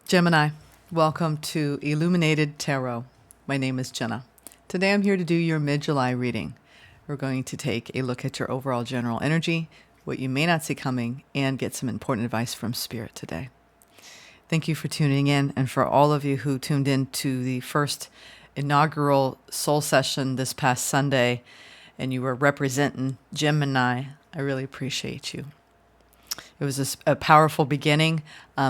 Gemini, welcome to Illuminated Tarot. My name is Jenna. Today I'm here to do your mid-July reading. We're going to take a look at your overall general energy, what you may not see coming, and get some important advice from Spirit today. Thank you for tuning in, and for all of you who tuned in to the first inaugural soul session this past Sunday, and you were representing Gemini, I really appreciate you. It was a powerful beginning,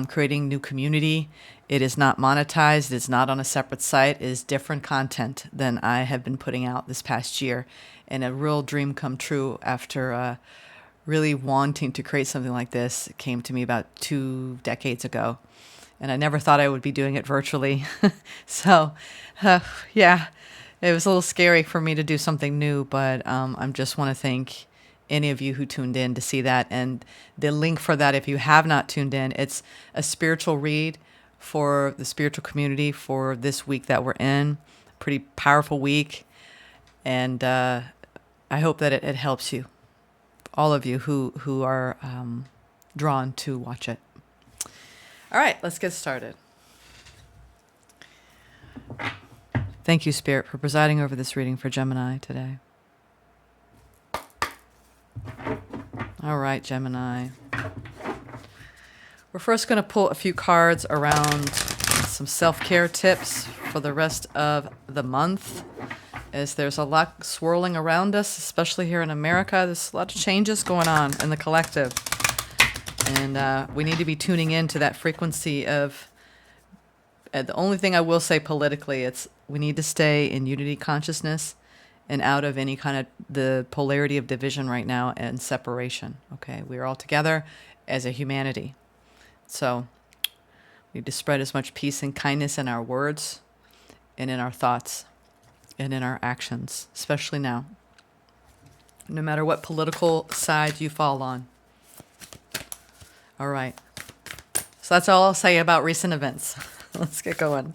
creating new community. It is not monetized. It's not on a separate site. It is different content than I have been putting out this past year. And a real dream come true after really wanting to create something like this. It came to me about 2 decades ago. And I never thought I would be doing it virtually. So, yeah, it was a little scary for me to do something new. But I just want to thank any of you who tuned in to see that. And the link for that, if you have not tuned in, it's a spiritual read for the spiritual community for this week that we're in. Pretty powerful week. And I hope that it helps you, all of you who are drawn to watch it. All right, let's get started. Thank you, Spirit, for presiding over this reading for Gemini today. All right, Gemini. We're first going to pull a few cards around some self-care tips for the rest of the month, as there's a lot swirling around us, especially here in America. There's a lot of changes going on in the collective. And we need to be tuning into that frequency of, the only thing I will say politically, it's we need to stay in unity consciousness and out of any kind of the polarity of division right now and separation. Okay, we're all together as a humanity. So we need to spread as much peace and kindness in our words and in our thoughts and in our actions, especially now, no matter what political side you fall on. All right. So that's all I'll say about recent events. Let's get going.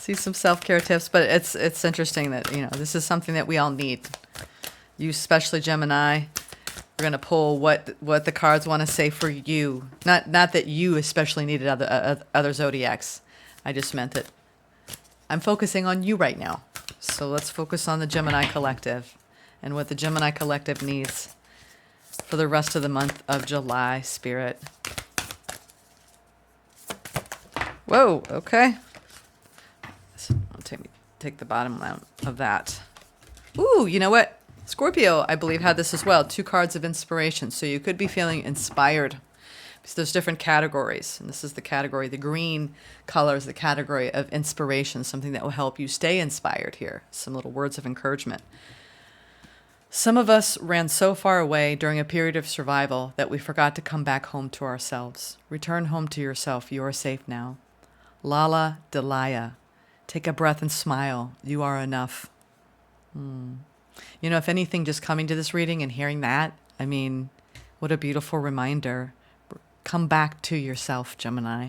See some self-care tips, but it's interesting that, this is something that we all need. You, especially Gemini, we're going to pull what the cards want to say for you. Not that you especially needed other zodiacs. I just meant that I'm focusing on you right now. So let's focus on the Gemini collective and what the Gemini collective needs for the rest of the month of July, Spirit. Whoa, okay. I'll take the bottom out of that. Ooh, you know what? Scorpio, I believe, had this as well. 2 cards of inspiration. So you could be feeling inspired. Because there's different categories. And this is the category, the green color is the category of inspiration. Something that will help you stay inspired here. Some little words of encouragement. Some of us ran so far away during a period of survival that we forgot to come back home to ourselves. Return home to yourself. You are safe now. Lala Delia. Take a breath and smile. You are enough. If anything, just coming to this reading and hearing that, what a beautiful reminder. Come back to yourself, Gemini.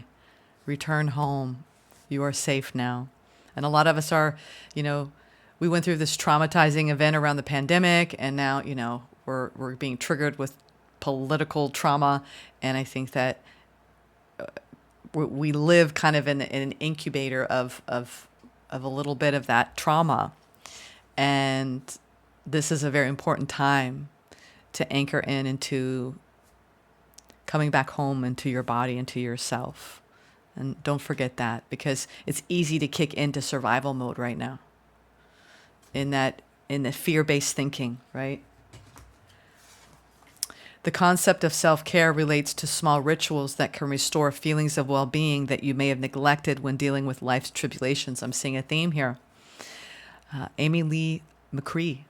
Return home. You are safe now. And a lot of us are, we went through this traumatizing event around the pandemic, and now, we're being triggered with political trauma. And I think that we live kind of in an incubator of a little bit of that trauma. And this is a very important time to anchor into coming back home into your body, into yourself. And don't forget that, because it's easy to kick into survival mode right now. In the fear-based thinking, right? The concept of self-care relates to small rituals that can restore feelings of well-being that you may have neglected when dealing with life's tribulations. I'm seeing a theme here. Amy Lee Mercury.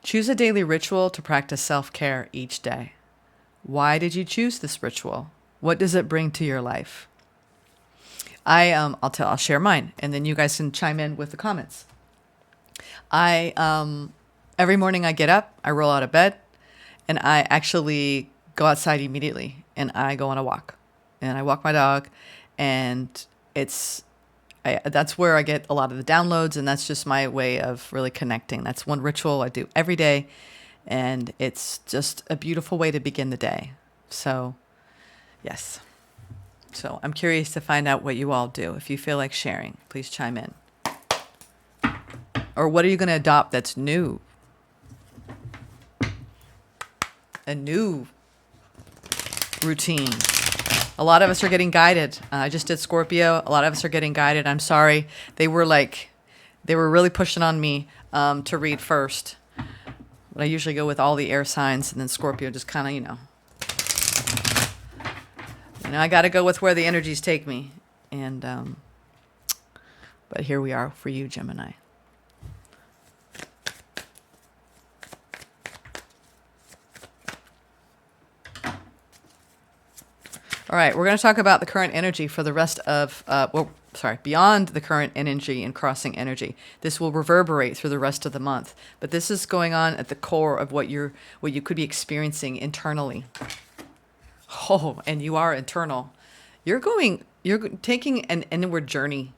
Choose a daily ritual to practice self-care each day. Why did you choose this ritual? What does it bring to your life? I'll share mine, and then you guys can chime in with the comments. Every morning I get up, I roll out of bed, and I actually go outside immediately, and I go on a walk, and I walk my dog, and that's where I get a lot of the downloads, and that's just my way of really connecting. That's one ritual I do every day, and it's just a beautiful way to begin the day. So, yes. So I'm curious to find out what you all do. If you feel like sharing, please chime in. Or what are you going to adopt that's new? A new routine. A lot of us are getting guided. I just did Scorpio. A lot of us are getting guided. I'm sorry. They were really pushing on me to read first. But I usually go with all the air signs, and then Scorpio just kind of, I got to go with where the energies take me. And but here we are for you, Gemini. All right, we're going to talk about the current energy for the rest of, beyond the current energy and crossing energy. This will reverberate through the rest of the month, but this is going on at the core of what you could be experiencing internally. Oh, and you are internal. You're taking an inward journey,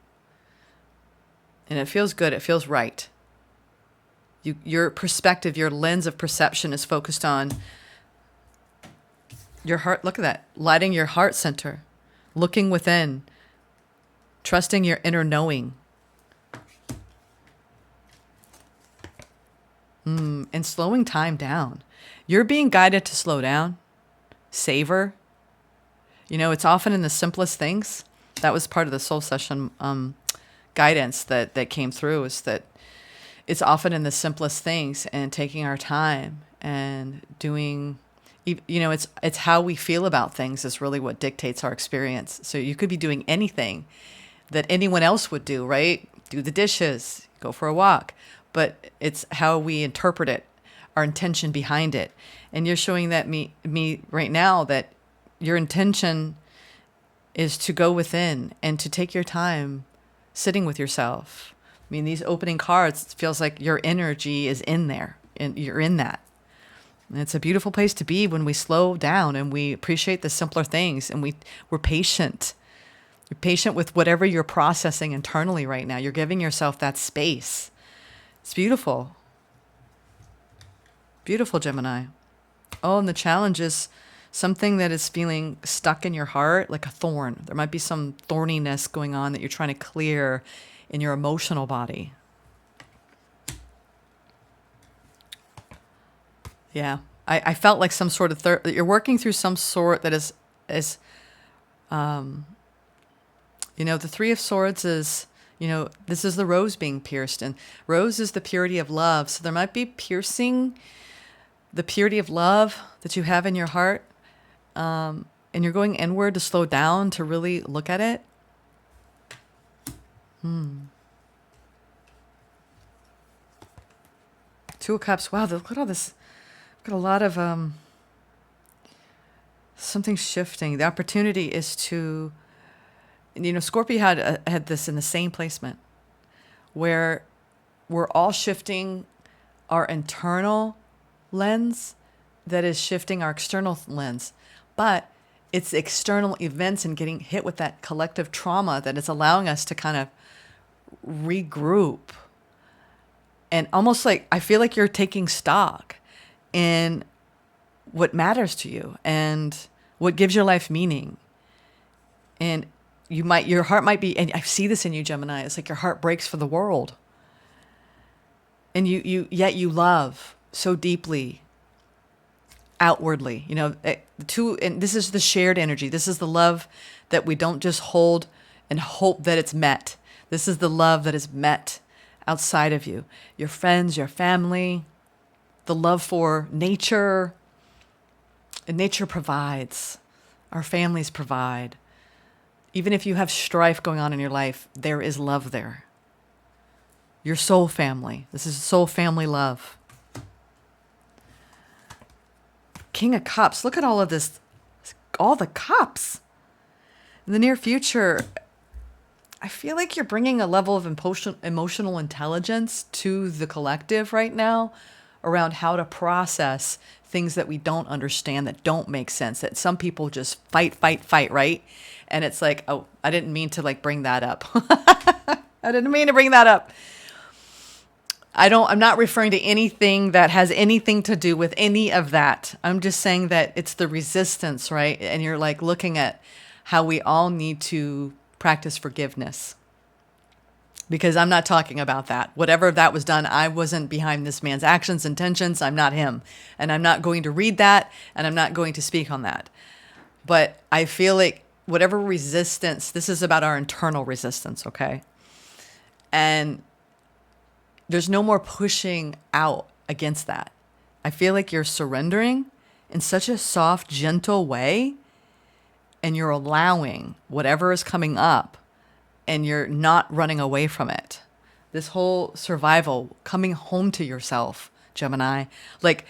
and it feels good. It feels right. Your perspective, your lens of perception is focused on your heart. Look at that. Lighting your heart center. Looking within. Trusting your inner knowing. And slowing time down. You're being guided to slow down. Savor. It's often in the simplest things. That was part of the soul session guidance that came through, is that it's often in the simplest things, and taking our time and doing... it's how we feel about things is really what dictates our experience. So you could be doing anything that anyone else would do, right? Do the dishes, go for a walk, but it's how we interpret it, our intention behind it. And you're showing that me right now that your intention is to go within and to take your time sitting with yourself. I mean, these opening cards, it feels like your energy is in there, and you're in that. And it's a beautiful place to be when we slow down and we appreciate the simpler things, and we're patient. You're patient with whatever you're processing internally right now. You're giving yourself that space. It's beautiful. Beautiful, Gemini. Oh, and the challenge is something that is feeling stuck in your heart, like a thorn. There might be some thorniness going on that you're trying to clear in your emotional body. Yeah, I felt like some sort of that you're working through some sort that is the Three of Swords is, this is the rose being pierced, and rose is the purity of love. So there might be piercing the purity of love that you have in your heart, and you're going inward to slow down to really look at it. Two of Cups. Wow, look at all this. Got a lot of something shifting. The opportunity is to, Scorpio had this in the same placement, where we're all shifting our internal lens that is shifting our external lens, but it's external events and getting hit with that collective trauma that is allowing us to kind of regroup, and almost like I feel like you're taking stock in what matters to you and what gives your life meaning. And your heart might be, and I see this in you, Gemini, it's like your heart breaks for the world. And yet you love so deeply outwardly, and this is the shared energy. This is the love that we don't just hold and hope that it's met. This is the love that is met outside of you, your friends, your family, the love for nature. And nature provides. Our families provide. Even if you have strife going on in your life, there is love there. Your soul family. This is soul family love. King of Cups. Look at all of this. All the cups. In the near future, I feel like you're bringing a level of emotional intelligence to the collective right now, around how to process things that we don't understand, that don't make sense, that some people just fight, right? And it's like, oh, I didn't mean to bring that up. I didn't mean to bring that up. I'm not referring to anything that has anything to do with any of that. I'm just saying that it's the resistance, right? And you're looking at how we all need to practice forgiveness. Because I'm not talking about that. Whatever that was done, I wasn't behind this man's actions, intentions. I'm not him. And I'm not going to read that, and I'm not going to speak on that. But I feel like whatever resistance, this is about our internal resistance, okay? And there's no more pushing out against that. I feel like you're surrendering in such a soft, gentle way, and you're allowing whatever is coming up, and you're not running away from it. This whole survival, coming home to yourself, Gemini. Like,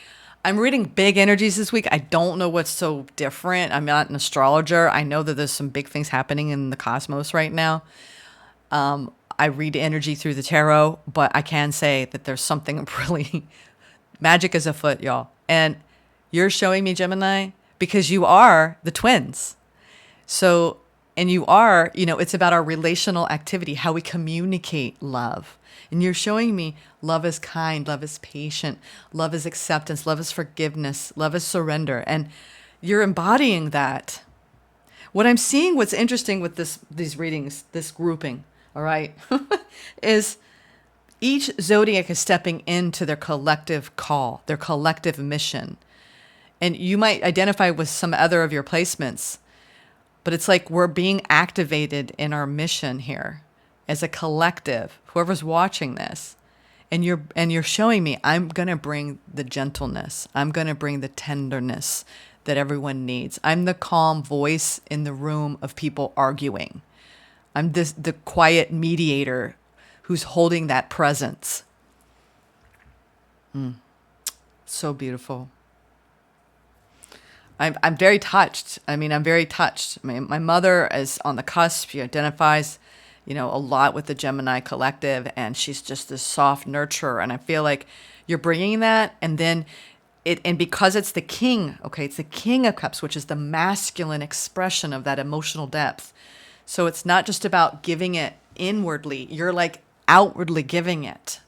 I'm reading big energies this week. I don't know what's so different. I'm not an astrologer. I know that there's some big things happening in the cosmos right now. I read energy through the tarot, but I can say that there's something really magic is afoot, y'all. And you're showing me, Gemini, because you are the twins. So, and you are, it's about our relational activity, how we communicate love. And you're showing me love is kind, love is patient, love is acceptance, love is forgiveness, love is surrender. And you're embodying that. What I'm seeing, what's interesting with these readings, this grouping, all right, is each zodiac is stepping into their collective call, their collective mission. And you might identify with some other of your placements, but it's like we're being activated in our mission here as a collective, whoever's watching this. And you're showing me, I'm going to bring the gentleness. I'm going to bring the tenderness that everyone needs. I'm the calm voice in the room of people arguing. I'm the quiet mediator who's holding that presence. So beautiful. I'm very touched. I'm very touched. My mother is on the cusp. She identifies, a lot with the Gemini collective, and she's just this soft nurturer. And I feel like you're bringing that, and then and because it's the king, okay, it's the King of Cups, which is the masculine expression of that emotional depth. So it's not just about giving it inwardly. You're like outwardly giving it.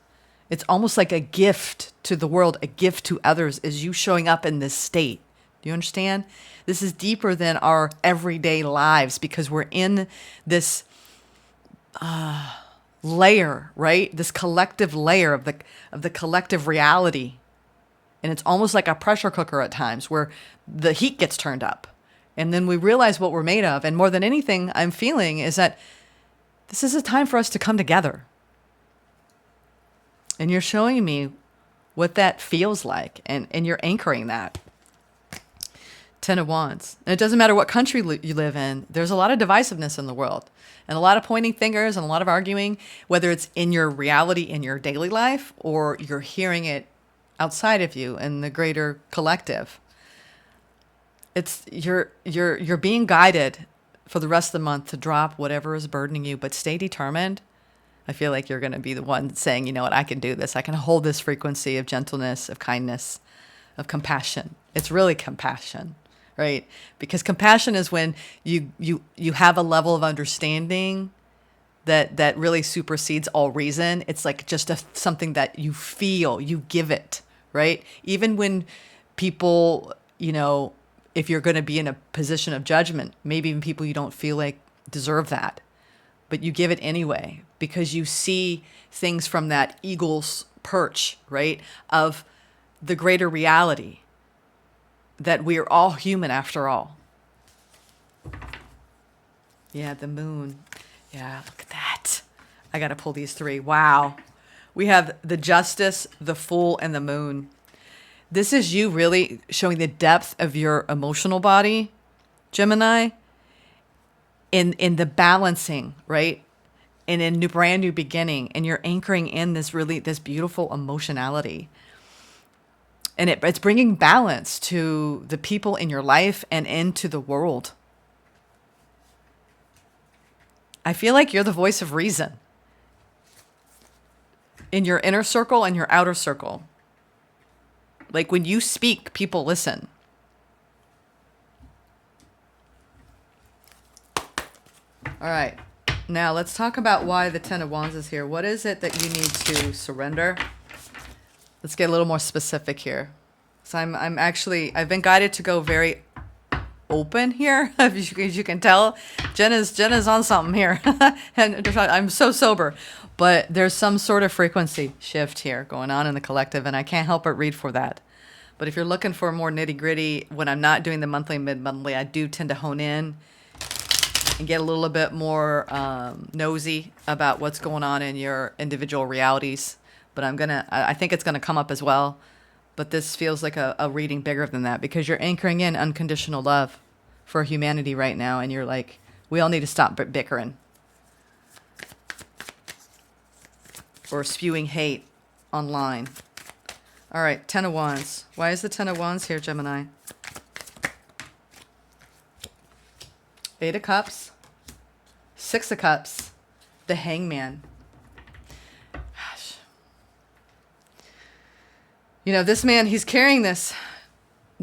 It's almost like a gift to the world, a gift to others, is you showing up in this state. Do you understand? This is deeper than our everyday lives because we're in this layer, right? This collective layer of the collective reality. And it's almost like a pressure cooker at times where the heat gets turned up. And then we realize what we're made of. And more than anything, I'm feeling is that this is a time for us to come together. And you're showing me what that feels like. And you're anchoring that. 10 of Wands. And it doesn't matter what country you live in. There's a lot of divisiveness in the world. And a lot of pointing fingers and a lot of arguing, whether it's in your reality, in your daily life, or you're hearing it outside of you in the greater collective. It's you're being guided for the rest of the month to drop whatever is burdening you, but stay determined. I feel like you're going to be the one saying, you know what, I can do this. I can hold this frequency of gentleness, of kindness, of compassion. It's really compassion, right? Because compassion is when you have a level of understanding that really supersedes all reason. It's like just something that you feel, you give it, right? Even when people, if you're going to be in a position of judgment, maybe even people you don't feel like deserve that, but you give it anyway because you see things from that eagle's perch, right? Of the greater reality that we are all human after all. Yeah, the moon. Yeah, look at that. I got to pull these three. Wow. We have the Justice, the Fool, and the Moon. This is you really showing the depth of your emotional body, Gemini, in the balancing, right? And in brand new beginning. And you're anchoring in this beautiful emotionality. And it's bringing balance to the people in your life and into the world. I feel like you're the voice of reason in your inner circle and your outer circle. Like when you speak, people listen. All right. Now let's talk about why the 10 of Wands is here. What is it that you need to surrender? Let's get a little more specific here. So I've been guided to go very open here. As you can tell, Jenna's on something here. And I'm so sober. But there's some sort of frequency shift here going on in the collective, and I can't help but read for that. But if you're looking for more nitty-gritty, when I'm not doing the monthly and mid-monthly, I do tend to hone in and get a little bit more nosy about what's going on in your individual realities. But I think it's gonna come up as well. But this feels like a reading bigger than that, because you're anchoring in unconditional love for humanity right now, and you're like, we all need to stop bickering or spewing hate online. All right, Ten of Wands. Why is the Ten of Wands here, Gemini? Eight of Cups, Six of Cups, the Hangman. Gosh. You know, this man, he's carrying this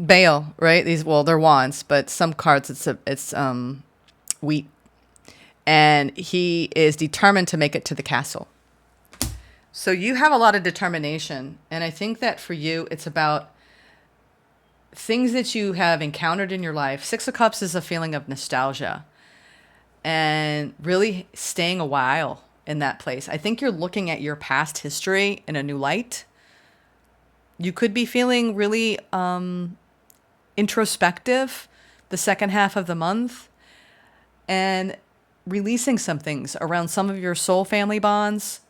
bale, right? They're wands, but some cards it's wheat. And he is determined to make it to the castle. So you have a lot of determination. And I think that for you, it's about things that you have encountered in your life. Six of Cups is a feeling of nostalgia and really staying a while in that place. I think you're looking at your past history in a new light. You could be feeling really introspective the second half of the month and releasing some things around some of your soul family bonds,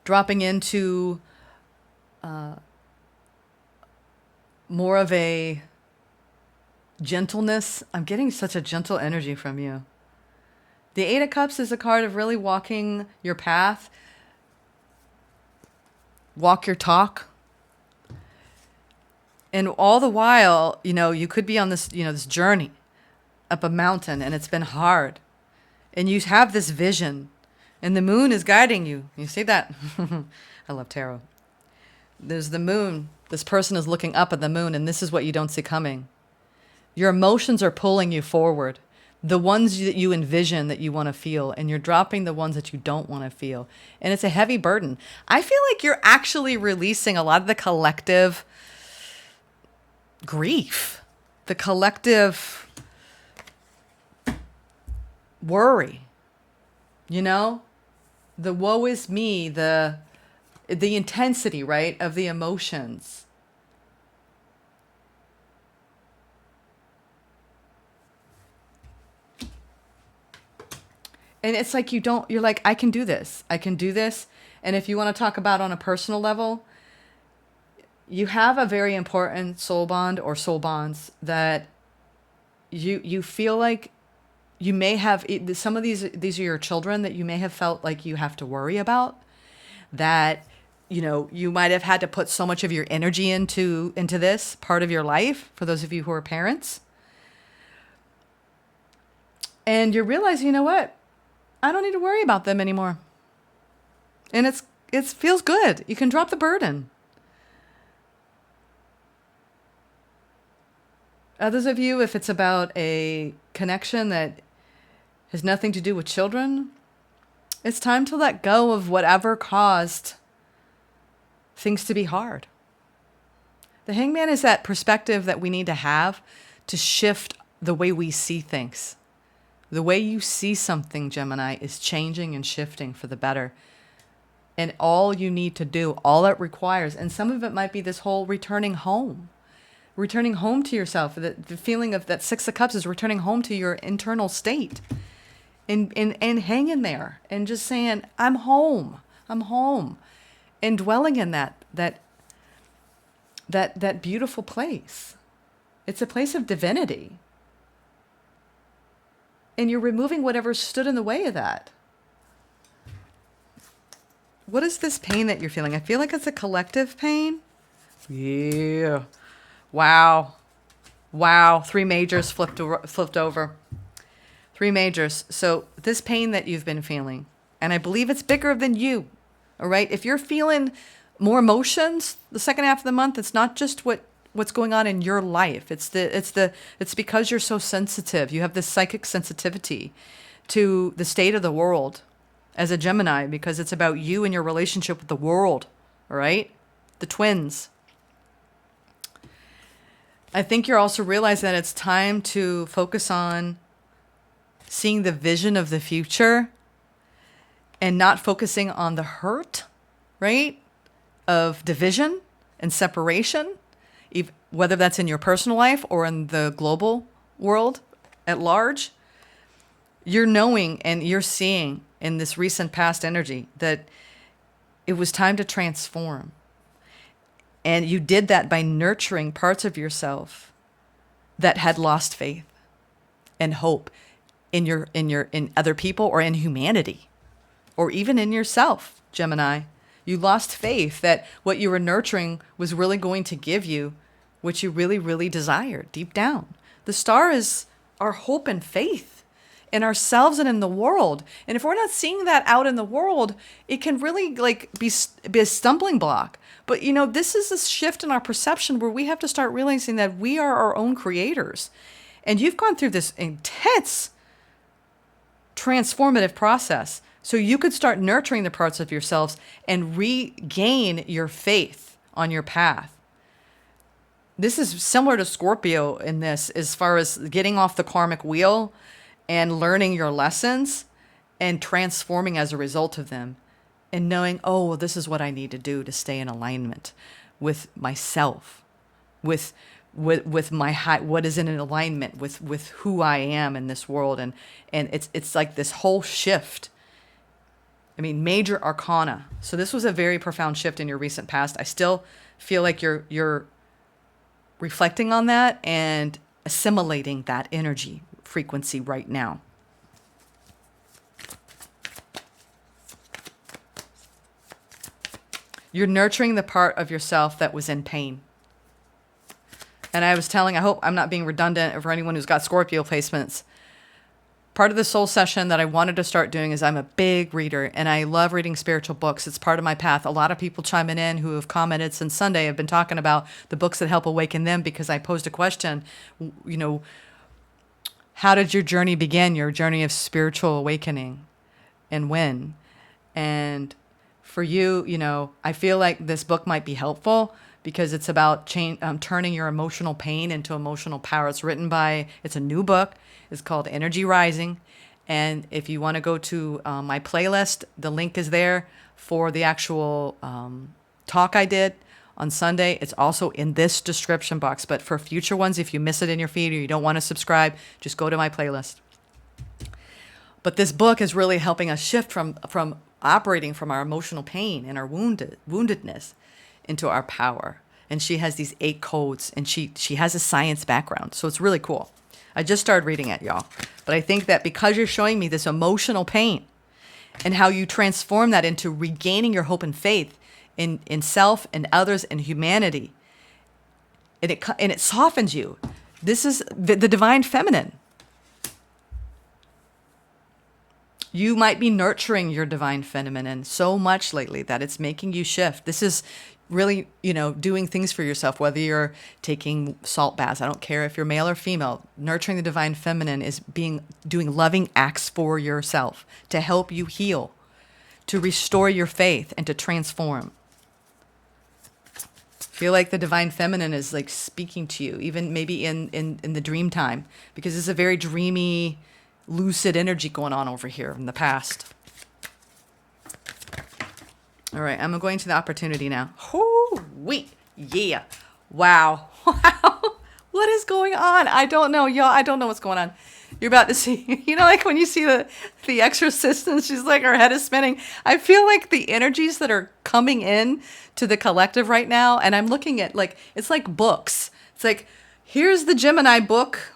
dropping into more of a gentleness. I'm getting such a gentle energy from you. The Eight of Cups is a card of really walking your path. Walk your talk. And all the while, you know, you could be on this, this journey up a mountain, and it's been hard. And you have this vision, and the moon is guiding you. You see that? I love tarot. There's the moon. This person is looking up at the moon, and this is what you don't see coming. Your emotions are pulling you forward. The ones that you envision that you want to feel, and you're dropping the ones that you don't want to feel. And it's a heavy burden. I feel like you're actually releasing a lot of the collective grief, the collective worry, the woe is me, the intensity, right, of the emotions. And it's like you're like, I can do this. I can do this. And if you want to talk about on a personal level, you have a very important soul bond or soul bonds that you feel like you may have, some of these are your children that you may have felt like you have to worry about, that, you might have had to put so much of your energy into this part of your life, for those of you who are parents. And you're realizing, you know what? I don't need to worry about them anymore. And it feels good. You can drop the burden. Others of you, if it's about a connection that has nothing to do with children, it's time to let go of whatever caused things to be hard. The Hangman is that perspective that we need to have to shift the way we see things. The way you see something, Gemini, is changing and shifting for the better. And all you need to do, all it requires, and some of it might be this whole returning home to yourself. The feeling of that Six of Cups is returning home to your internal state and hanging there and just saying, I'm home, and dwelling in that beautiful place. It's a place of divinity. And you're removing whatever stood in the way of that. What is this pain that you're feeling? I feel like it's a collective pain. Yeah. Wow. 3 majors flipped over. 3 majors. So this pain that you've been feeling, and I believe it's bigger than you. All right. If you're feeling more emotions the second half of the month, it's not just what's going on in your life. It's because you're so sensitive. You have this psychic sensitivity to the state of the world as a Gemini, because it's about you and your relationship with the world. All right. The twins. I think you're also realizing that it's time to focus on seeing the vision of the future and not focusing on the hurt, right? Of division and separation, whether that's in your personal life or in the global world at large. You're knowing and you're seeing in this recent past energy that it was time to transform. And you did that by nurturing parts of yourself that had lost faith and hope in other people or in humanity or even in yourself, Gemini. You lost faith that what you were nurturing was really going to give you what you really, really desired deep down. The star is our hope and faith in ourselves and in the world. And if we're not seeing that out in the world, it can really be a stumbling block. But this is a shift in our perception where we have to start realizing that we are our own creators. And you've gone through this intense transformative process so you could start nurturing the parts of yourselves and regain your faith on your path. This is similar to Scorpio in this, as far as getting off the karmic wheel and learning your lessons and transforming as a result of them and knowing, oh, well, this is what I need to do to stay in alignment with myself, with my what is in alignment with who I am in this world. And it's like this whole shift. I mean, major arcana. So this was a very profound shift in your recent past. I still feel like you're reflecting on that and assimilating that energy frequency right now. You're nurturing the part of yourself that was in pain. And I hope I'm not being redundant for anyone who's got Scorpio placements. Part of the soul session that I wanted to start doing is I'm a big reader and I love reading spiritual books. It's part of my path. A lot of people chiming in who have commented since Sunday have been talking about the books that help awaken them because I posed a question, how did your journey begin, your journey of spiritual awakening, and when? And for you, I feel like this book might be helpful because it's about turning your emotional pain into emotional power. It's a new book. It's called Energy Rising. And if you want to go to my playlist, the link is there for the actual talk I did on Sunday. It's also in this description box. But for future ones, if you miss it in your feed or you don't want to subscribe, just go to my playlist. But this book is really helping us shift from operating from our emotional pain and our woundedness into our power. And she has these 8 codes, and she has a science background. So it's really cool. I just started reading it, y'all. But I think that because you're showing me this emotional pain and how you transform that into regaining your hope and faith in self and others and humanity, and it softens you. This is the divine feminine. You might be nurturing your divine feminine so much lately that it's making you shift. This is really, doing things for yourself, whether you're taking salt baths. I don't care if you're male or female. Nurturing the divine feminine is doing loving acts for yourself to help you heal, to restore your faith, and to transform. Feel like the divine feminine is like speaking to you, even maybe in the dream time, because it's a very dreamy, lucid energy going on over here in the past. All right, I'm going to the opportunity now. Woo-wee. Yeah. Wow. Wow. What is going on? I don't know, y'all. I don't know what's going on. You're about to see, like when you see the Exorcist and she's like, her head is spinning. I feel like the energies that are coming in to the collective right now, and I'm looking at it's like books. It's like, here's the Gemini book.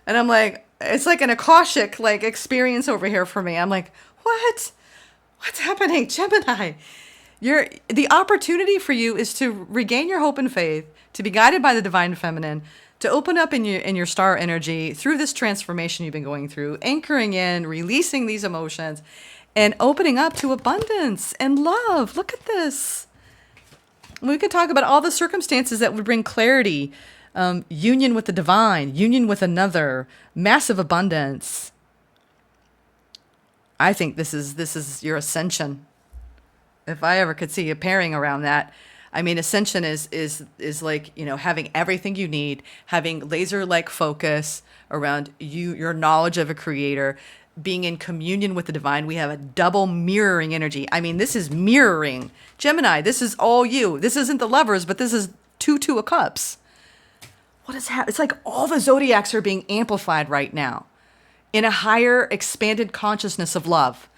And I'm like, it's like an Akashic experience over here for me. I'm like, what? What's happening, Gemini? The opportunity for you is to regain your hope and faith, to be guided by the divine feminine, to open up in your star energy through this transformation you've been going through, anchoring in, releasing these emotions, and opening up to abundance and love. Look at this. We could talk about all the circumstances that would bring clarity, union with the divine, union with another, massive abundance. I think this is your ascension. If I ever could see a pairing around that, I mean, ascension is like, you know, having everything you need, having laser-like focus around you, your knowledge of a creator, being in communion with the divine. We have a double mirroring energy. I mean, this is mirroring. Gemini, this is all you. This isn't the Lovers, but this is Two of Cups. What is happening? It's like all the zodiacs are being amplified right now in a higher, expanded consciousness of love.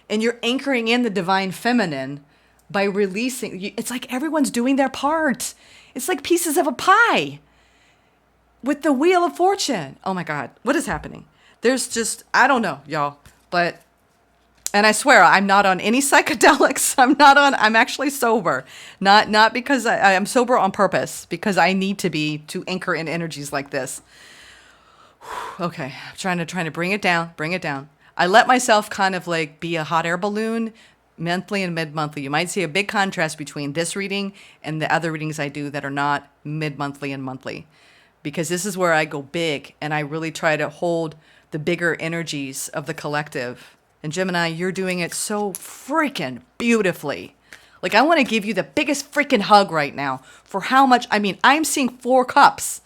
And you're anchoring in the divine feminine by releasing. It's like everyone's doing their part. It's like pieces of a pie with the Wheel of Fortune. Oh my God, what is happening? There's just, I don't know, y'all. But, and I swear, I'm not on any psychedelics. I'm actually sober. Not because I'm sober on purpose, because I need to be to anchor in energies like this. Okay, I'm trying to bring it down. I let myself kind of like be a hot air balloon monthly and mid-monthly. You might see a big contrast between this reading and the other readings I do that are not mid-monthly and monthly, because this is where I go big and I really try to hold the bigger energies of the collective. And Gemini, you're doing it so freaking beautifully. Like, I want to give you the biggest freaking hug right now for how much, I mean, I'm seeing 4 cups.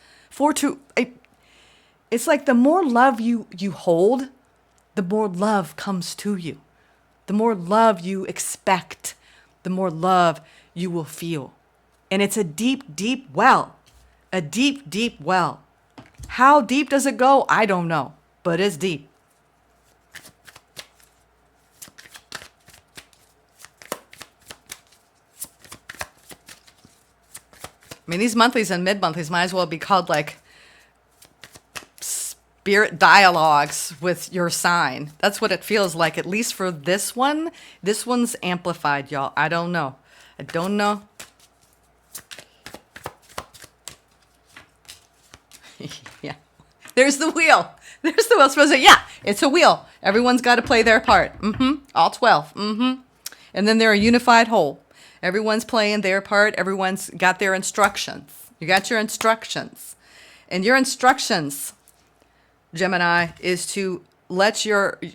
It's like the more love you hold, the more love comes to you. The more love you expect, the more love you will feel. And it's a deep, deep well. A deep, deep well. How deep does it go? I don't know, but it's deep. I mean, these monthlies and mid-monthlies might as well be called like spirit dialogues with your sign. That's what it feels like, at least for this one. This one's amplified, y'all. I don't know. Yeah. There's the wheel. Supposed to, yeah, it's a wheel. Everyone's got to play their part. All 12. And then they're a unified whole. Everyone's playing their part. Everyone's got their instructions. You got your instructions. And your instructions, Gemini, is to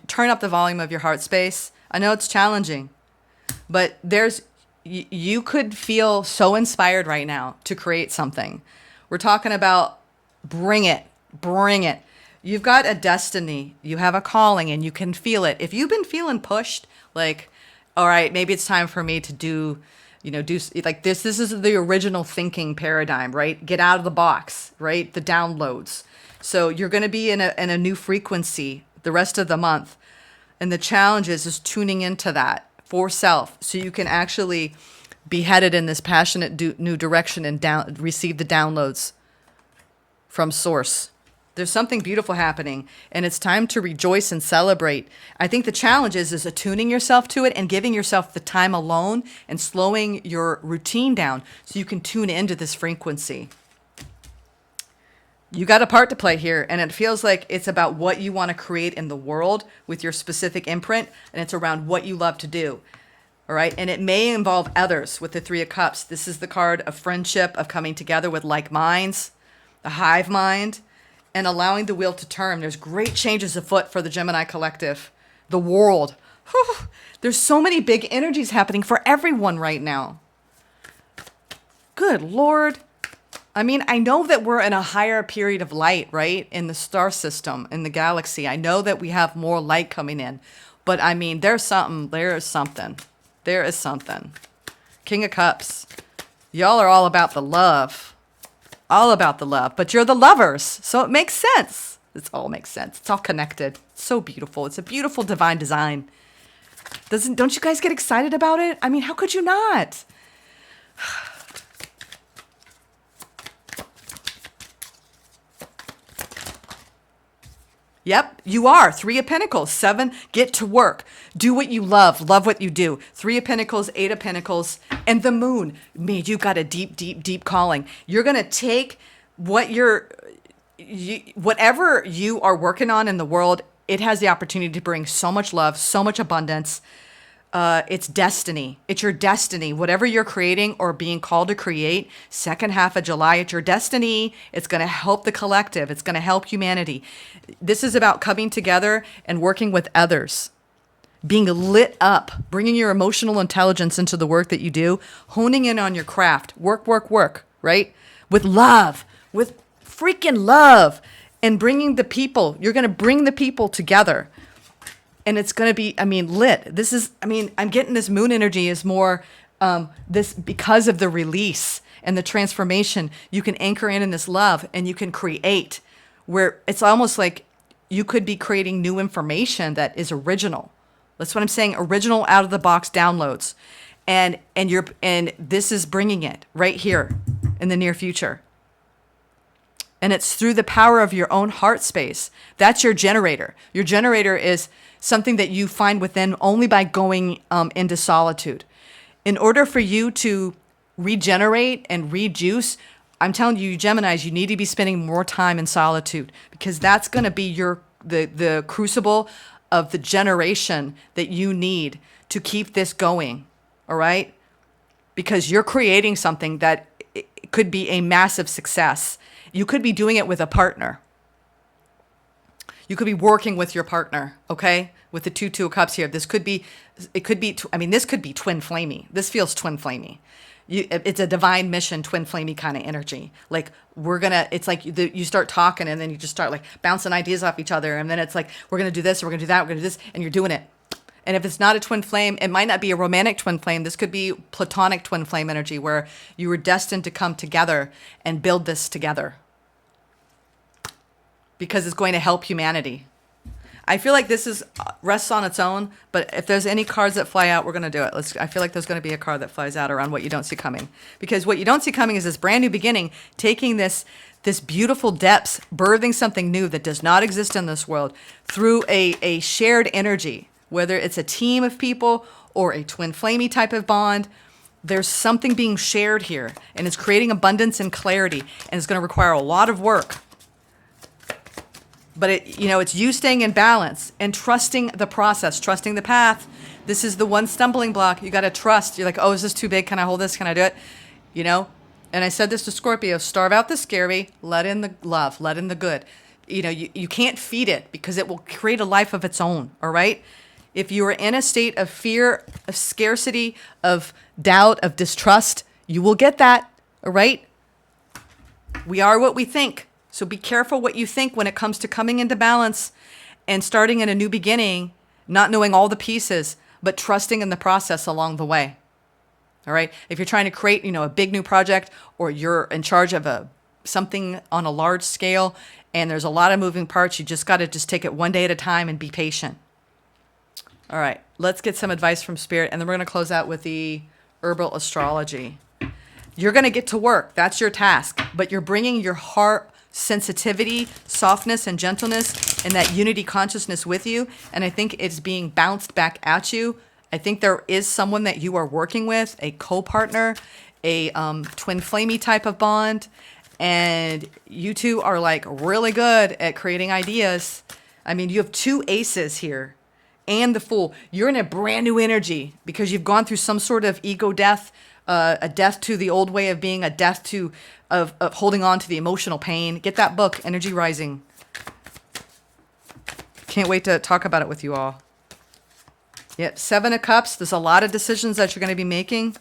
turn up the volume of your heart space. I know it's challenging, but you could feel so inspired right now to create something. We're talking about bring it. You've got a destiny, you have a calling, and you can feel it. If you've been feeling pushed, like, all right, maybe it's time for me to do like this. This is the original thinking paradigm, right? Get out of the box, right? The downloads. So you're going to be in a new frequency the rest of the month. And the challenge is tuning into that for self, so you can actually be headed in this passionate new direction and receive the downloads from source. There's something beautiful happening, and it's time to rejoice and celebrate. I think the challenge is attuning yourself to it and giving yourself the time alone and slowing your routine down so you can tune into this frequency. You got a part to play here, and it feels like it's about what you want to create in the world with your specific imprint, and it's around what you love to do. All right. And it may involve others with the 3 of Cups. This is the card of friendship, of coming together with like minds, the hive mind, and allowing the wheel to turn. There's great changes afoot for the Gemini collective, the world. Whew. There's so many big energies happening for everyone right now. Good Lord. I mean, I know that we're in a higher period of light, right? In the star system, in the galaxy. I know that we have more light coming in. But I mean, there is something. King of Cups. Y'all are all about the love. But you're the lovers, so it makes sense. It all makes sense. It's all connected. It's so beautiful. It's a beautiful divine design. Don't you guys get excited about it? I mean, how could you not? Yep, you are. 3 of Pentacles. 7, get to work. Do what you love. Love what you do. 3 of Pentacles, 8 of Pentacles, and the Moon. Man, you got a deep, deep, deep calling. You're going to take whatever you are working on in the world, it has the opportunity to bring so much love, so much abundance. It's destiny. It's your destiny. Whatever you're creating or being called to create, second half of July, it's your destiny. It's going to help the collective. It's going to help humanity. This is about coming together and working with others. being lit up, bringing your emotional intelligence into the work that you do, honing in on your craft, work, right? With love, with freaking love, and bringing the people. You're going to bring the people together. And it's going to be, lit. This is, I'm getting this moon energy is more this because of the release and the transformation. You can anchor in this love and you can create where it's almost like you could be creating new information that is original. That's what I'm saying. Original out of the box downloads. And this is bringing it right here in the near future. And it's through the power of your own heart space. That's your generator. Your generator is something that you find within only by going into solitude. In order for you to regenerate and rejuice, I'm telling you, Geminis, you need to be spending more time in solitude, because that's going to be the crucible of the generation that you need to keep this going. All right? Because you're creating something that it could be a massive success. You could be doing it with a partner. You could be working with your partner, okay? With the two of cups here. This could be twin flamey. This feels twin flamey. It's a divine mission, twin flamey kind of energy. Like it's like you start talking and then you just start like bouncing ideas off each other. And then it's like, we're going to do this, we're going to do that, we're going to do this, and you're doing it. And if it's not a twin flame, it might not be a romantic twin flame. This could be platonic twin flame energy where you were destined to come together and build this together, because it's going to help humanity. I feel like this rests on its own, but if there's any cards that fly out, we're going to do it. I feel like there's going to be a card that flies out around what you don't see coming. Because what you don't see coming is this brand new beginning, taking this beautiful depths, birthing something new that does not exist in this world through a shared energy, whether it's a team of people or a twin flamey type of bond. There's something being shared here, and it's creating abundance and clarity, and it's going to require a lot of work. But it's you staying in balance and trusting the process, trusting the path. This is the one stumbling block. You got to trust. You're like, oh, is this too big? Can I hold this? Can I do it? And I said this to Scorpio, starve out the scary, let in the love, let in the good. You can't feed it because it will create a life of its own. All right. If you are in a state of fear, of scarcity, of doubt, of distrust, you will get that. All right. We are what we think. So be careful what you think when it comes to coming into balance and starting in a new beginning, not knowing all the pieces, but trusting in the process along the way. All right. If you're trying to create, a big new project, or you're in charge of something on a large scale and there's a lot of moving parts, you just got to take it one day at a time and be patient. All right. Let's get some advice from Spirit, and then we're going to close out with the herbal astrology. You're going to get to work. That's your task, but you're bringing your heart sensitivity, softness, and gentleness, and that unity consciousness with you. And I think it's being bounced back at you. I think there is someone that you are working with, a co-partner, a twin flamey type of bond. And you two are like really good at creating ideas. You have two aces here and the Fool. You're in a brand new energy because you've gone through some sort of ego death, a death to the old way of being, a death of holding on to the emotional pain. Get that book, Energy Rising. Can't wait to talk about it with you all. Yep, 7 of Cups. There's a lot of decisions that you're going to be making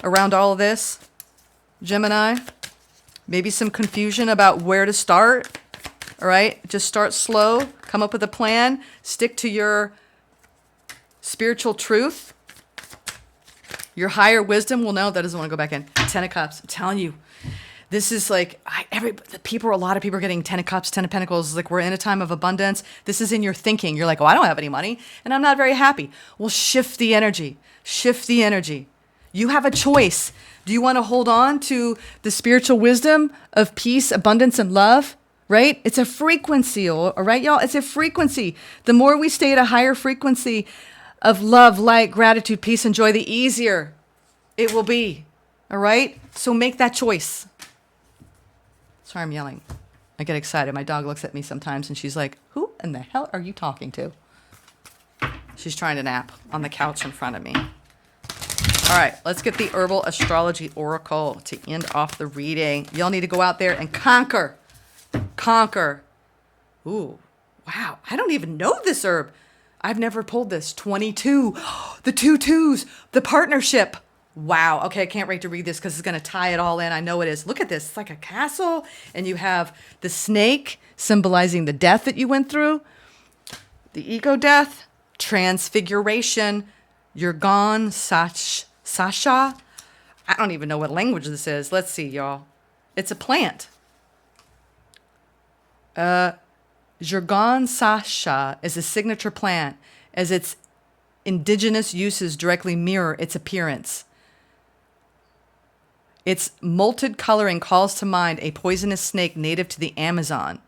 around all of this, Gemini. Maybe some confusion about where to start. All right, just start slow. Come up with a plan. Stick to your spiritual truth. Your higher wisdom will know. That doesn't want to go back in. 10 of Cups. I'm telling you, this is like a lot of people are getting 10 of Cups, 10 of Pentacles. Like, we're in a time of abundance. This is in your thinking. You're like, oh, I don't have any money and I'm not very happy. Well, shift the energy. Shift the energy. You have a choice. Do you want to hold on to the spiritual wisdom of peace, abundance, and love? Right? It's a frequency. All right, y'all? It's a frequency. The more we stay at a higher frequency of love, light, gratitude, peace, and joy, the easier it will be. All right? So make that choice. Sorry, I'm yelling. I get excited. My dog looks at me sometimes and she's like, who in the hell are you talking to? She's trying to nap on the couch in front of me. All right, let's get the Herbal Astrology Oracle to end off the reading. Y'all need to go out there and conquer. Conquer. Ooh, wow. I don't even know this herb. I've never pulled this. 22. The two twos. The partnership. Wow. Okay, I can't wait to read this because it's going to tie it all in. I know it is. Look at this. It's like a castle. And you have the snake symbolizing the death that you went through. The ego death. Transfiguration. You're gone. Sasha. I don't even know what language this is. Let's see, y'all. It's a plant. Jargon Sasha is a signature plant as its indigenous uses directly mirror its appearance. Its molted coloring calls to mind a poisonous snake native to the Amazon,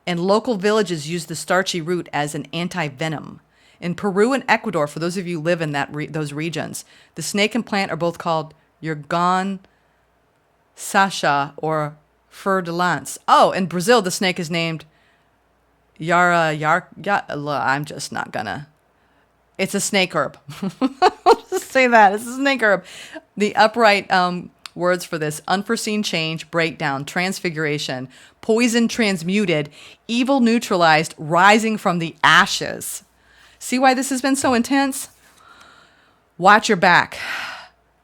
and local villages use the starchy root as an anti-venom. In Peru and Ecuador, for those of you who live in those regions, the snake and plant are both called Jargon Sasha or Fer de Lance. Oh, in Brazil, the snake is named I'm just not gonna. It's a snake herb. I'll just say that. It's a snake herb. The upright words for this: unforeseen change, breakdown, transfiguration, poison transmuted, evil neutralized, rising from the ashes. See why this has been so intense? Watch your back.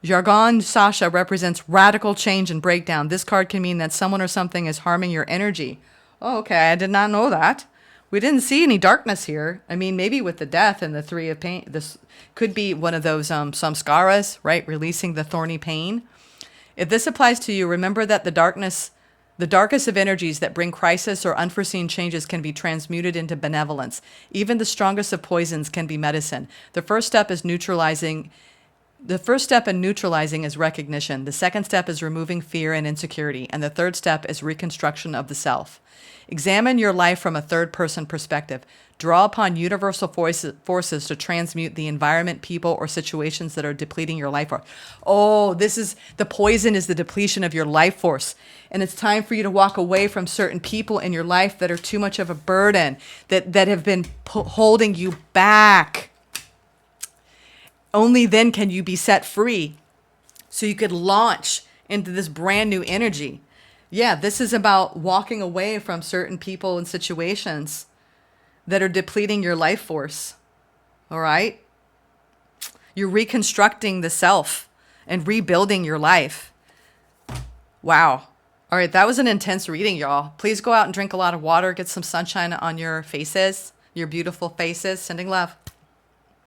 Jargon Sasha represents radical change and breakdown. This card can mean that someone or something is harming your energy. Oh, okay. I did not know that. We didn't see any darkness here. I mean, maybe with the death and the three of pain, this could be one of those samskaras, right? Releasing the thorny pain. If this applies to you, remember that the darkest of energies that bring crisis or unforeseen changes can be transmuted into benevolence. Even the strongest of poisons can be medicine. The first step in neutralizing is recognition. The second step is removing fear and insecurity. And the third step is reconstruction of the self. Examine your life from a third-person perspective. Draw upon universal forces to transmute the environment, people, or situations that are depleting your life force. Oh, the poison is the depletion of your life force. And it's time for you to walk away from certain people in your life that are too much of a burden, that have been holding you back. Only then can you be set free so you could launch into this brand new energy. Yeah, this is about walking away from certain people and situations that are depleting your life force. All right? You're reconstructing the self and rebuilding your life. Wow. All right, that was an intense reading, y'all. Please go out and drink a lot of water, get some sunshine on your faces, your beautiful faces. Sending love.